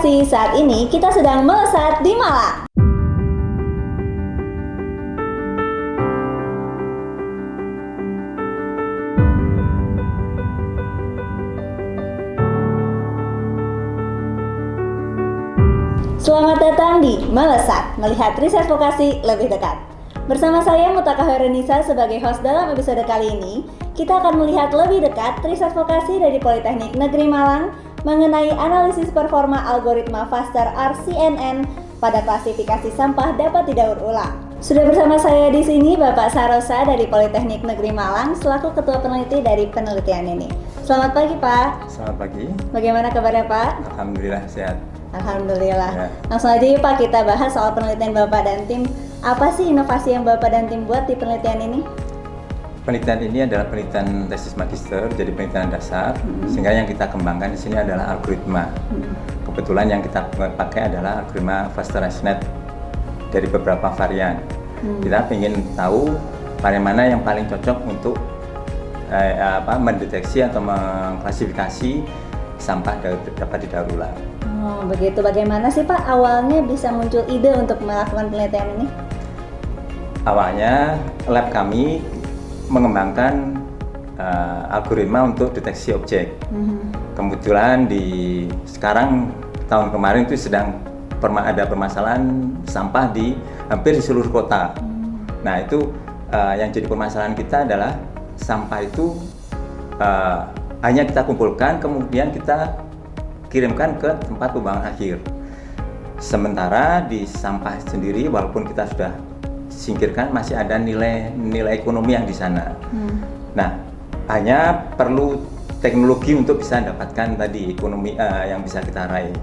Vokasi, saat ini kita sedang melesat di Malang. Selamat datang di Melesat, melihat riset vokasi lebih dekat. Bersama saya Mutaka Hoironisa sebagai host dalam episode kali ini, kita akan melihat lebih dekat riset vokasi dari Politeknik Negeri Malang mengenai analisis performa algoritma Faster RCNN pada klasifikasi sampah dapat didaur ulang. Sudah bersama saya di sini Bapak Sarosa dari Politeknik Negeri Malang selaku Ketua Peneliti dari penelitian ini. Selamat pagi Pak. Selamat pagi. Bagaimana kabarnya Pak? Alhamdulillah sehat. Alhamdulillah. Ya. Langsung aja yuk Pak, kita bahas soal penelitian Bapak dan tim. Apa sih inovasi yang Bapak dan tim buat di penelitian ini? Penelitian ini adalah penelitian tesis magister, jadi penelitian dasar. Sehingga yang kita kembangkan di sini adalah algoritma. Kebetulan yang kita pakai adalah algoritma Faster RCNN dari beberapa varian. Kita ingin tahu varian mana yang paling cocok untuk mendeteksi atau mengklasifikasi sampah dapat didaur ulang. Oh, begitu. Bagaimana sih Pak awalnya bisa muncul ide untuk melakukan penelitian ini? Awalnya lab kami mengembangkan algoritma untuk deteksi objek. Kebetulan sekarang tahun kemarin itu sedang ada permasalahan sampah di hampir di seluruh kota. Nah itu yang jadi permasalahan kita adalah sampah itu hanya kita kumpulkan kemudian kita kirimkan ke tempat pembuangan akhir. Sementara di sampah sendiri walaupun kita sudah singkirkan masih ada nilai ekonomi yang di sana. Nah, hanya perlu teknologi untuk bisa dapatkan tadi ekonomi yang bisa kita raih.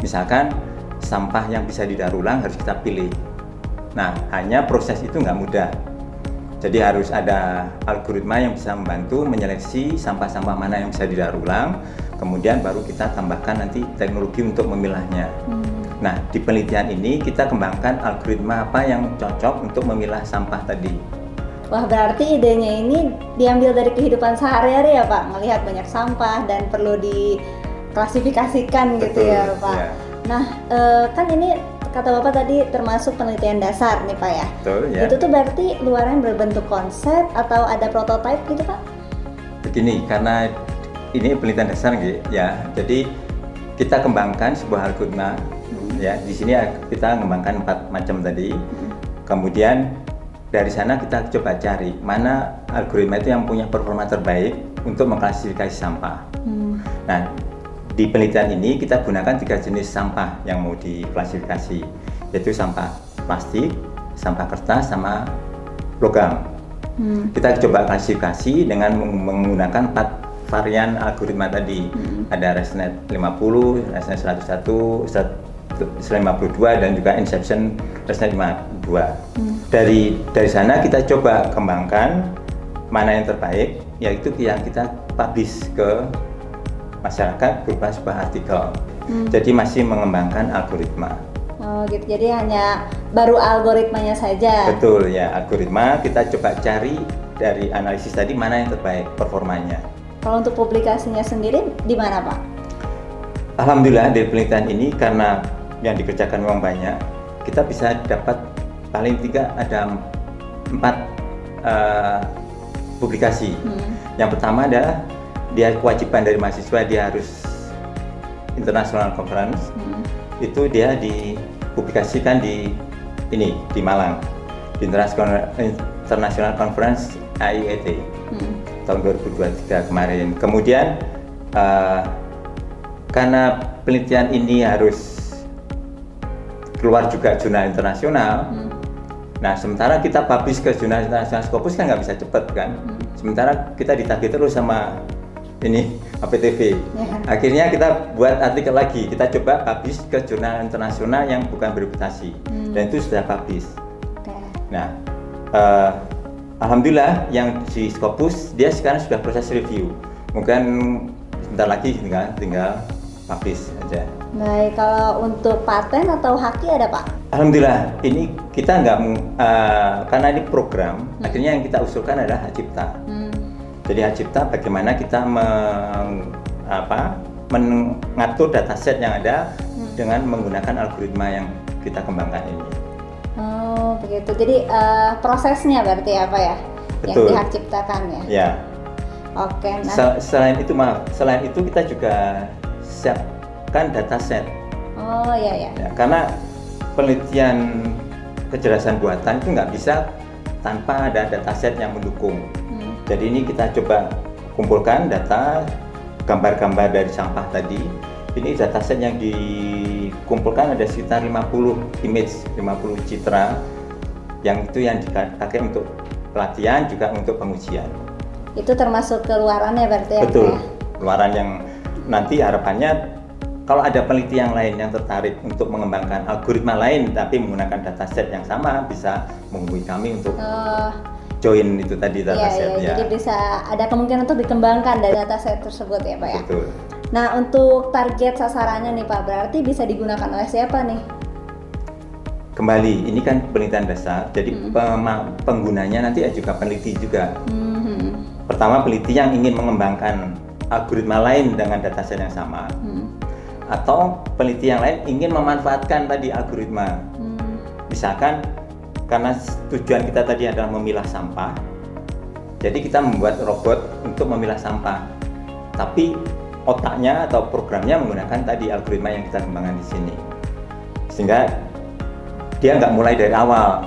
Misalkan sampah yang bisa didaur ulang harus kita pilih. Nah, hanya proses itu nggak mudah. Jadi harus ada algoritma yang bisa membantu menyeleksi sampah-sampah mana yang bisa didaur ulang. Kemudian baru kita tambahkan nanti teknologi untuk memilahnya. Nah, di penelitian ini kita kembangkan algoritma apa yang cocok untuk memilah sampah tadi. Wah, berarti idenya ini diambil dari kehidupan sehari-hari ya Pak, melihat banyak sampah dan perlu diklasifikasikan. Betul, gitu ya Pak. Ya. Nah, kan ini kata Bapak tadi termasuk penelitian dasar nih Pak ya. Betul, ya. Itu tuh berarti luaran berbentuk konsep atau ada prototipe gitu Pak? Begini, karena ini penelitian dasar ya, jadi kita kembangkan sebuah algoritma ya. Di sini kita mengembangkan 4 macam tadi. Kemudian dari sana kita coba cari mana algoritma itu yang punya performa terbaik untuk mengklasifikasi sampah. Nah, di penelitian ini kita gunakan 3 jenis sampah yang mau diklasifikasi, yaitu sampah plastik, sampah kertas, sama logam. Kita coba klasifikasi dengan menggunakan 4 varian algoritma tadi. Ada ResNet 50, ResNet 101, 152 dan juga Inception ResNet 52. Dari sana kita coba kembangkan mana yang terbaik, yaitu yang kita publish ke masyarakat berupa sebuah artikel. Jadi masih mengembangkan algoritma. Oh gitu, jadi hanya baru algoritmanya saja. Betul ya, algoritma kita coba cari dari analisis tadi mana yang terbaik performanya. Kalau untuk publikasinya sendiri di mana Pak? Alhamdulillah dari penelitian ini karena yang dikerjakan memang banyak, kita bisa dapat paling tidak ada 4 publikasi. Yang pertama adalah dia kewajiban dari mahasiswa, dia harus international conference. Itu dia dipublikasikan di Malang, di International Conference IUET. Tahun 2023 kemarin. Kemudian karena penelitian ini harus keluar juga jurnal internasional. Nah, sementara kita publish ke jurnal internasional Scopus kan nggak bisa cepet kan. Sementara kita ditagih terus sama APTV. Akhirnya kita buat artikel lagi. Kita coba publish ke jurnal internasional yang bukan bereputasi. Dan itu sudah publish. Nah, alhamdulillah yang di Scopus dia sekarang sudah proses review. Mungkin sebentar lagi tinggal publish aja. Baik, kalau untuk paten atau haki ada Pak? Alhamdulillah, ini kita karena ini program, akhirnya yang kita usulkan adalah hak cipta. Jadi hak cipta bagaimana kita mengatur dataset yang ada dengan menggunakan algoritma yang kita kembangkan ini. Oh begitu. Jadi prosesnya berarti apa ya? Yang Betul. di hak ciptakan ya? Ya. Oke. Nah. Selain itu kita juga siapkan dataset. Oh iya. Ya, karena penelitian kecerdasan buatan itu nggak bisa tanpa ada dataset yang mendukung. Jadi ini kita coba kumpulkan data gambar-gambar dari sampah tadi. Ini dataset yang dikumpulkan ada sekitar 50 image, 50 citra yang dipakai untuk pelatihan juga untuk pengujian. Itu termasuk keluarannya berarti ya? Betul, keluaran yang nanti harapannya kalau ada peneliti yang lain yang tertarik untuk mengembangkan algoritma lain tapi menggunakan dataset yang sama bisa menghubungi kami untuk join itu tadi dataset. Iya. Jadi bisa ada kemungkinan untuk dikembangkan dari dataset tersebut ya Pak ya? Betul. Nah untuk target sasarannya nih Pak, berarti bisa digunakan oleh siapa nih? Kembali, ini kan penelitian dasar, jadi penggunanya nanti juga peneliti juga. Pertama peneliti yang ingin mengembangkan algoritma lain dengan dataset yang sama, atau peneliti yang lain ingin memanfaatkan tadi algoritma. Misalkan karena tujuan kita tadi adalah memilah sampah, jadi kita membuat robot untuk memilah sampah, tapi otaknya atau programnya menggunakan tadi algoritma yang kita kembangkan di sini, sehingga dia nggak mulai dari awal.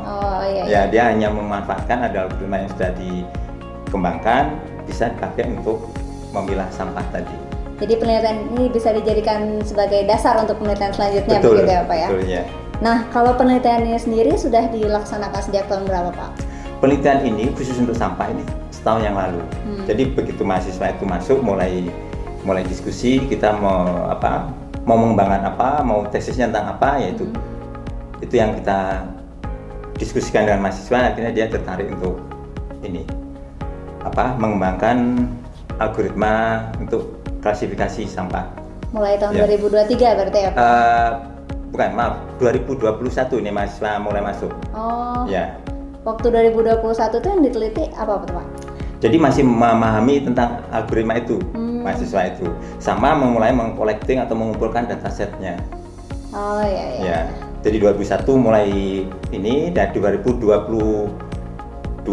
Ya dia hanya memanfaatkan ada algoritma yang sudah dikembangkan bisa dipakai untuk memilah sampah tadi. Jadi penelitian ini bisa dijadikan sebagai dasar untuk penelitian selanjutnya. Betul, begitu ya Pak ya? Betul, ya. Nah kalau penelitian ini sendiri sudah dilaksanakan sejak tahun berapa Pak? Penelitian ini khusus untuk sampah ini setahun yang lalu. Jadi begitu mahasiswa itu masuk mulai diskusi, kita mau mengembangkan apa, mau tesisnya tentang apa, yaitu itu yang kita diskusikan dengan mahasiswa. Akhirnya dia tertarik untuk ini mengembangkan algoritma untuk klasifikasi sampah. Mulai tahun 2023 berarti ya Pak? Bukan, maaf, 2021 ini mahasiswa mulai masuk. Oh. Ya. Waktu 2021 itu yang diteliti apa Pak? Jadi masih memahami tentang algoritma itu, mahasiswa itu, sama mulai mengcollecting atau mengumpulkan datasetnya. Oh iya. Ya, jadi 2001 mulai ini, dan 2022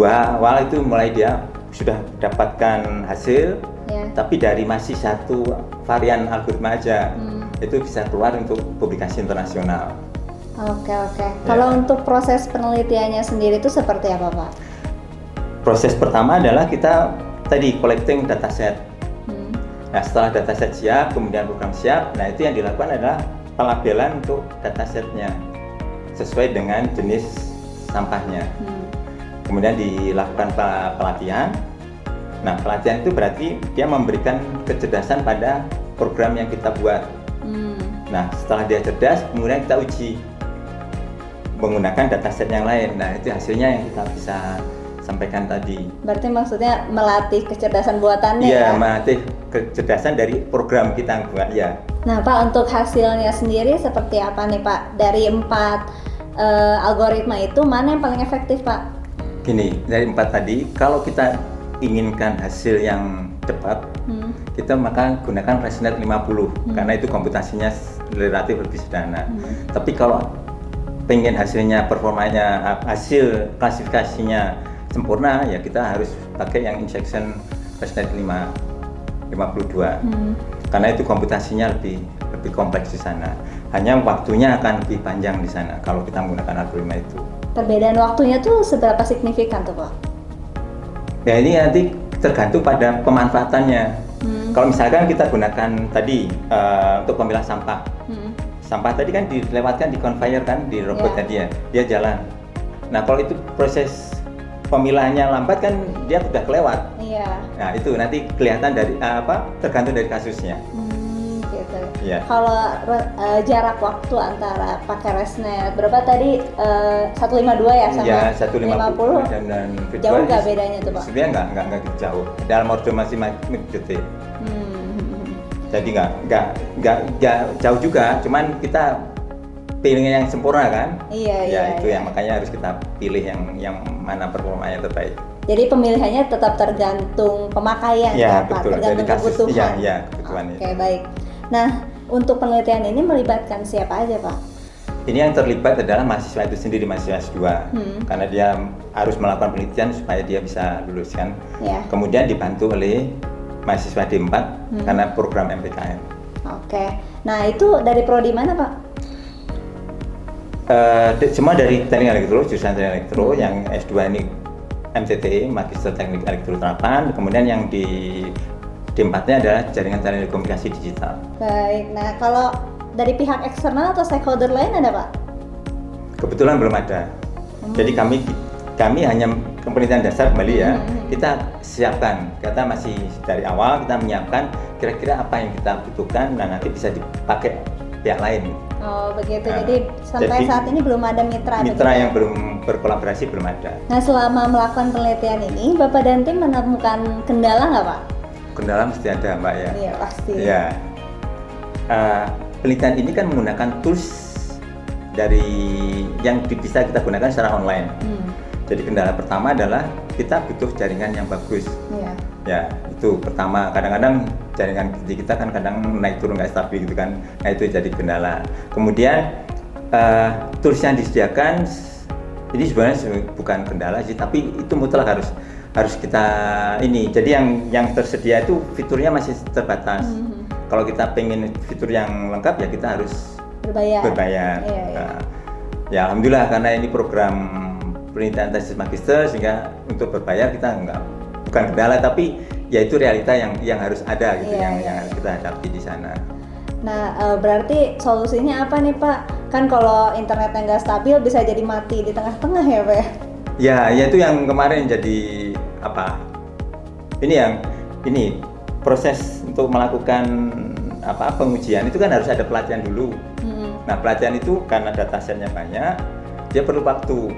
awal itu mulai dia sudah dapatkan hasil, tapi dari masih satu varian algoritma aja, itu bisa keluar untuk publikasi internasional. Oke. Kalau untuk proses penelitiannya sendiri itu seperti apa Pak? Proses pertama adalah kita tadi collecting dataset. Nah setelah dataset siap, kemudian program siap, nah itu yang dilakukan adalah pelabelan untuk datasetnya sesuai dengan jenis sampahnya. Kemudian dilakukan pelatihan. Nah pelatihan itu berarti dia memberikan kecerdasan pada program yang kita buat. Nah setelah dia cerdas, kemudian kita uji menggunakan dataset yang lain. Nah itu hasilnya yang kita bisa sampaikan tadi. Berarti maksudnya melatih kecerdasan buatannya ya? Iya, melatih kecerdasan dari program kita buat ya. Nah Pak, untuk hasilnya sendiri seperti apa nih Pak? Dari 4 algoritma itu mana yang paling efektif Pak? Gini, dari 4 tadi, kalau kita inginkan hasil yang cepat, kita maka gunakan ResNet 50 karena itu komputasinya relatif lebih sederhana. Tapi kalau pengen hasilnya, performanya, hasil klasifikasinya sempurna, ya kita harus pakai yang injection ResNet 52 karena itu komputasinya lebih kompleks di sana. Hanya waktunya akan lebih panjang di sana kalau kita menggunakan algoritma itu. Perbedaan waktunya tuh seberapa signifikan tuh Pak? Ya ini nanti tergantung pada pemanfaatannya. Kalau misalkan kita gunakan tadi untuk pemilah sampah, sampah tadi kan dilewatkan di conveyor kan, di robot tadi ya, dia jalan. Nah kalau itu proses pemilahannya lambat kan dia sudah kelewat. Iya. Nah itu nanti kelihatan dari tergantung dari kasusnya. Gitu. Yeah. Kalau jarak waktu antara pakai ResNet berapa tadi 152 ya sama ya, 150 dan jauh nggak bedanya tuh Pak? Sebenarnya nggak jauh. Dalam order masih detik. Jadi nggak jauh juga. Cuman kita pilihnya yang sempurna kan? Iya. Itu yang makanya harus kita pilih yang mana performanya terbaik. Jadi pemilihannya tetap tergantung pemakaian ya, Pak, betul. tergantung kebutuhan. Iya, kebutuhan. Oke, baik. Nah, Untuk penelitian ini melibatkan siapa aja Pak? Ini yang terlibat adalah mahasiswa itu sendiri, mahasiswa S2, karena dia harus melakukan penelitian supaya dia bisa lulus kan. Kemudian dibantu oleh mahasiswa D4 karena program MPKM. Oke, nah itu dari prodi mana Pak? Semua dari teknik elektro, jurusan teknik elektro. Yang S2 ini MTT, Magister Teknik Elektro Terapan. Kemudian yang di D4-nya adalah jaringan telekomunikasi digital. Baik, nah kalau dari pihak eksternal atau stakeholder lain ada Pak? Kebetulan belum ada. Jadi kami hanya penelitian dasar kembali ya. Kita siapkan, kita masih dari awal kita menyiapkan kira-kira apa yang kita butuhkan dan nanti bisa dipakai pihak lain. Oh begitu, jadi sampai saat ini belum ada mitra yang belum berkolaborasi, belum ada. Nah selama melakukan penelitian ini, Bapak dan tim menemukan kendala nggak Pak? Kendala mesti ada Mbak ya. Iya pasti. Ya. Penelitian ini kan menggunakan tools dari yang bisa kita gunakan secara online. Jadi kendala pertama adalah kita butuh jaringan yang bagus. Ya itu pertama. Kadang-kadang jaringan kita kan kadang naik turun nggak stabil gitu kan. Nah itu jadi kendala. Kemudian tools yang disediakan ini sebenarnya bukan kendala sih, tapi itu mutlak harus kita ini. Jadi yang tersedia itu fiturnya masih terbatas. Kalau kita pengen fitur yang lengkap ya kita harus berbayar. Nah, ya alhamdulillah karena ini program penelitian tesis magister sehingga untuk berbayar kita bukan kendala, tapi ya itu realita yang harus ada gitu, yang harus kita hadapi di sana. Nah berarti solusinya apa nih Pak? Kan kalau internetnya nggak stabil bisa jadi mati di tengah-tengah ya Pak? Ya itu yang kemarin jadi apa? Ini proses untuk melakukan pengujian itu kan harus ada pelatihan dulu. Nah pelatihan itu karena datasetnya banyak, dia perlu waktu.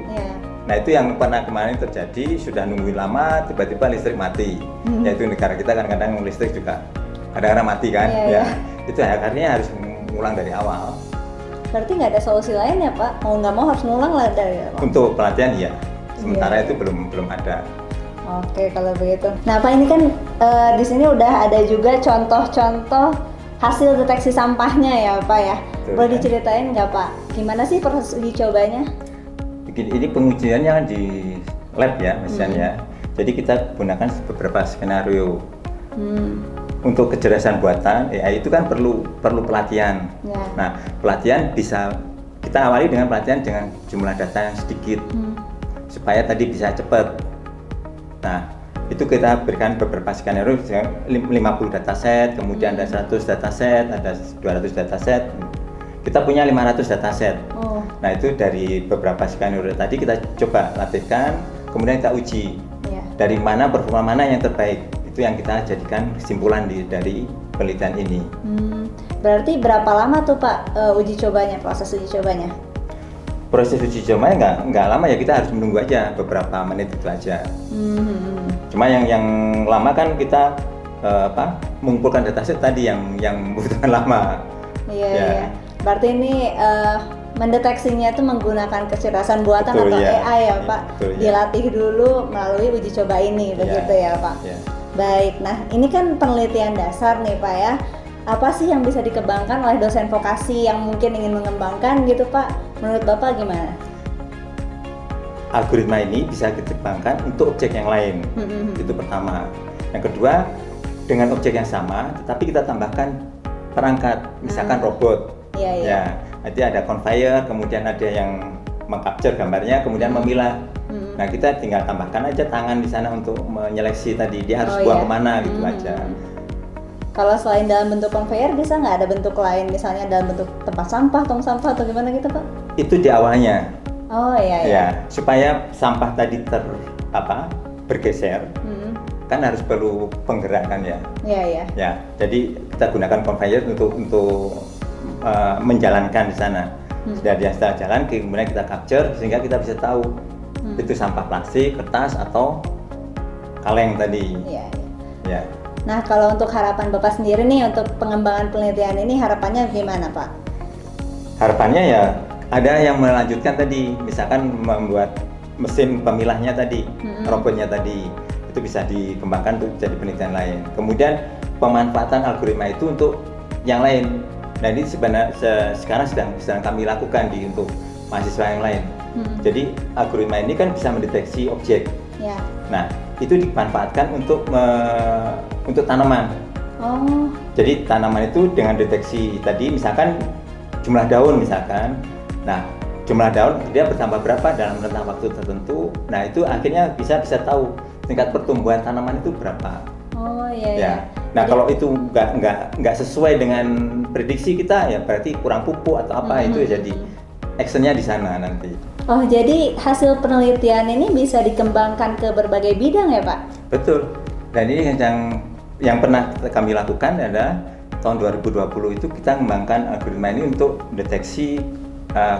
Nah itu yang pernah kemarin terjadi, sudah nungguin lama, tiba-tiba listrik mati. Yaitu negara kita kadang-kadang listrik juga kadang-kadang mati kan. Itu akhirnya harus ngulang dari awal. Berarti nggak ada solusi lain ya Pak? Mau nggak mau harus ngulang lah dari awal. Untuk pelatihan ya, sementara itu belum ada. Oke kalau begitu. Nah Pak ini kan di sini udah ada juga contoh-contoh hasil deteksi sampahnya ya Pak ya. Boleh diceritain nggak Pak? Gimana sih proses uji cobanya? Ini pengujiannya di lab ya misalnya. Jadi kita gunakan beberapa skenario. Untuk kecerdasan buatan, itu kan perlu pelatihan. Nah pelatihan bisa kita awali dengan pelatihan dengan jumlah data yang sedikit supaya tadi bisa cepat. Nah, itu kita berikan beberapa skenario, 50 dataset, kemudian ada 100 dataset, ada 200 dataset. Kita punya 500 dataset. Nah, itu dari beberapa skenario tadi kita coba latihkan, kemudian kita uji. Dari mana performa mana yang terbaik. Itu yang kita jadikan kesimpulan dari penelitian ini. Berarti berapa lama tuh Pak proses uji cobanya? Proses uji cobanya nggak lama ya, kita harus menunggu aja beberapa menit itu aja. Cuma yang lama kan kita mengumpulkan dataset tadi yang membutuhkan lama. Iya. Berarti ini mendeteksinya itu menggunakan kecerdasan buatan atau AI ya Pak. Dilatih dulu melalui uji coba ini begitu ya Pak. Baik. Nah ini kan penelitian dasar nih Pak ya. Apa sih yang bisa dikembangkan oleh dosen vokasi yang mungkin ingin mengembangkan gitu Pak? Menurut Bapak gimana? Algoritma ini bisa dikembangkan untuk objek yang lain. Itu pertama. Yang kedua, dengan objek yang sama, tetapi kita tambahkan perangkat, misalkan robot. Ya, nanti ada conveyor, kemudian ada yang mengcapture gambarnya, kemudian memilah. Nah, kita tinggal tambahkan aja tangan di sana untuk menyeleksi tadi dia harus buang kemana gitu aja. Kalau selain dalam bentuk conveyor, bisa nggak ada bentuk lain, misalnya dalam bentuk tempat sampah, tong sampah atau gimana gitu Pak? Itu di awalnya. Iya. Supaya sampah tadi bergeser, kan harus perlu penggerakan ya. Iya. Ya, jadi kita gunakan conveyor untuk menjalankan di sana. Setelah jalan, kemudian kita capture sehingga kita bisa tahu itu sampah plastik, kertas atau kaleng tadi. Iya. Nah, kalau untuk harapan Bapak sendiri nih untuk pengembangan penelitian ini harapannya gimana Pak? Harapannya ya ada yang melanjutkan tadi, misalkan membuat mesin pemilahnya tadi, robotnya tadi, itu bisa dikembangkan untuk jadi penelitian lain. Kemudian pemanfaatan algoritma itu untuk yang lain, Nah ini sebenarnya sekarang sedang kami lakukan untuk mahasiswa yang lain. Jadi algoritma ini kan bisa mendeteksi objek. Ya. Nah itu dimanfaatkan untuk tanaman. Oh. Jadi tanaman itu dengan deteksi tadi, misalkan jumlah daun misalkan. Nah jumlah daun dia bertambah berapa dalam rentang waktu tertentu. Nah itu akhirnya bisa tahu tingkat pertumbuhan tanaman itu berapa. Oh iya. Ya. Nah kalau itu nggak sesuai dengan prediksi kita, ya berarti kurang pupuk atau apa, itu jadi actionnya di sana nanti. Oh jadi hasil penelitian ini bisa dikembangkan ke berbagai bidang ya Pak? Betul. Dan ini yang pernah kami lakukan adalah tahun 2020 itu kita mengembangkan algoritma ini untuk deteksi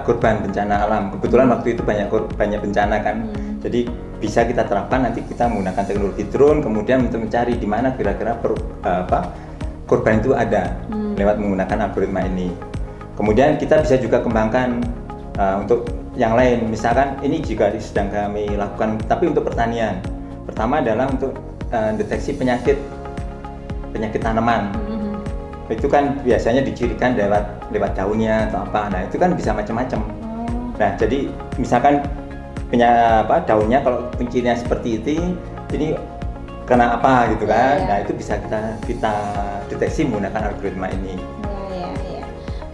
korban bencana alam. Kebetulan waktu itu banyak bencana kan. Jadi bisa kita terapkan, nanti kita menggunakan teknologi drone kemudian untuk mencari di mana kira-kira korban itu ada lewat menggunakan algoritma ini. Kemudian kita bisa juga kembangkan untuk yang lain, misalkan ini juga sedang kami lakukan tapi untuk pertanian. Pertama adalah untuk deteksi penyakit tanaman. Itu kan biasanya dicirikan lewat daunnya atau apa. Nah itu kan bisa macam-macam. Nah jadi misalkan daunnya kalau pencirian seperti ini kena apa gitu kan. Nah itu bisa kita deteksi menggunakan algoritma ini.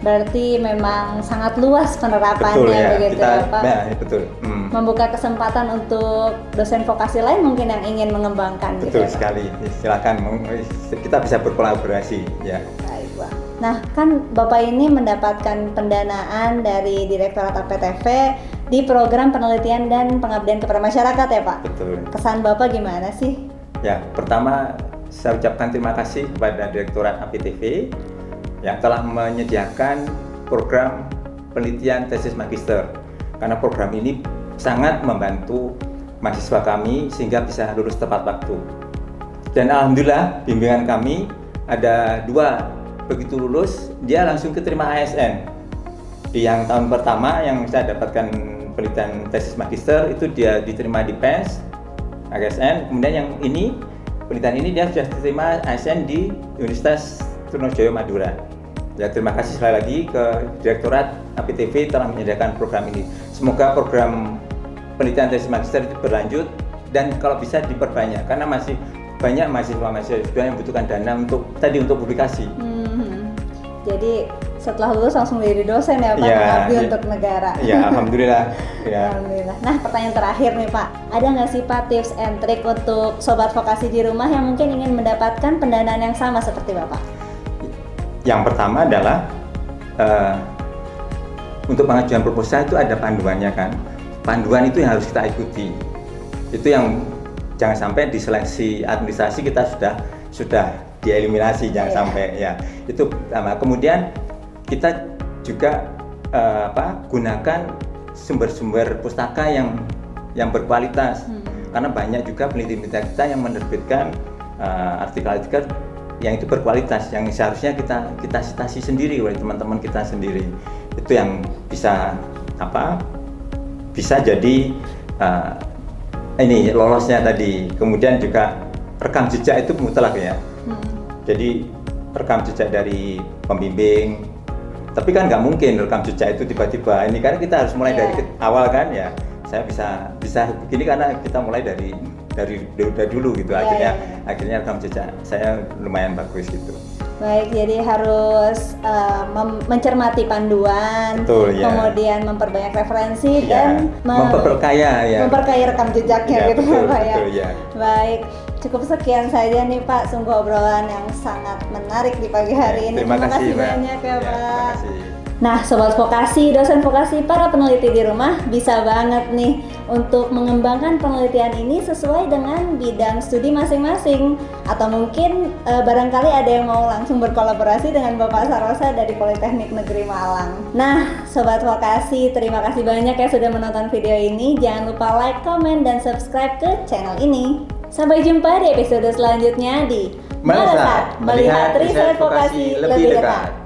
Berarti memang sangat luas penerapannya, begitu ya Pak? Betul. Membuka kesempatan untuk dosen vokasi lain mungkin yang ingin mengembangkan. Betul gitu, sekali. Silakan, kita bisa berkolaborasi ya. Baik, Pak. Nah kan Bapak ini mendapatkan pendanaan dari Direktorat APTV di program penelitian dan pengabdian kepada masyarakat ya Pak? Betul. Kesan Bapak gimana sih? Ya, pertama saya ucapkan terima kasih kepada Direktorat APTV yang telah menyediakan program penelitian tesis magister, karena program ini sangat membantu mahasiswa kami sehingga bisa lulus tepat waktu. Dan alhamdulillah bimbingan kami ada 2, begitu lulus dia langsung keterima ASN. Di yang tahun pertama yang saya dapatkan penelitian tesis magister itu dia diterima di PES ASN, kemudian yang ini penelitian ini dia sudah diterima ASN di Universitas Trunojoyo Madura. Ya, terima kasih sekali lagi ke Direktorat APTV telah menyediakan program ini. Semoga program penelitian tesis magister itu berlanjut dan kalau bisa diperbanyak, karena masih banyak mahasiswa yang membutuhkan dana untuk publikasi. Jadi setelah lulus langsung jadi dosen ya Pak, mengabdi untuk negara. Ya, alhamdulillah. Ya. Alhamdulillah. Nah pertanyaan terakhir nih Pak, ada nggak sih Pak tips and trik untuk sobat vokasi di rumah yang mungkin ingin mendapatkan pendanaan yang sama seperti Bapak? Yang pertama adalah untuk pengajuan proposal itu ada panduannya kan. Panduan itu yang harus kita ikuti. Itu yang jangan sampai di seleksi administrasi kita sudah dieliminasi, jangan sampai ya. Itu pertama. Kemudian kita juga gunakan sumber-sumber pustaka yang berkualitas. Karena banyak juga peneliti-peneliti kita yang menerbitkan artikel-artikel yang itu berkualitas, yang seharusnya kita citasi sendiri oleh teman-teman kita sendiri. Itu yang bisa jadi ini lolosnya tadi. Kemudian juga rekam jejak itu mutlak ya. Jadi rekam jejak dari pembimbing. Tapi kan nggak mungkin rekam jejak itu tiba-tiba ini, karena kita harus mulai dari awal kan ya. Saya bisa begini karena kita mulai dari dulu gitu. Akhirnya rekam jejak saya lumayan bagus gitu. Baik, jadi harus mencermati panduan, betul, ya. Kemudian memperbanyak referensi dan memperkaya rekam jejaknya gitu Pak ya. Betul, ya. Baik, cukup sekian saja nih Pak, sungguh obrolan yang sangat menarik di pagi hari ini. Terima kasih banyak ya Pak. Terima kasih. Nah, sobat vokasi, dosen vokasi, para peneliti di rumah bisa banget nih untuk mengembangkan penelitian ini sesuai dengan bidang studi masing-masing. Atau mungkin barangkali ada yang mau langsung berkolaborasi dengan Bapak Sarosa dari Politeknik Negeri Malang. Nah, sobat vokasi, terima kasih banyak ya sudah menonton video ini. Jangan lupa like, comment, dan subscribe ke channel ini. Sampai jumpa di episode selanjutnya di Melesat, melihat riset vokasi lebih dekat.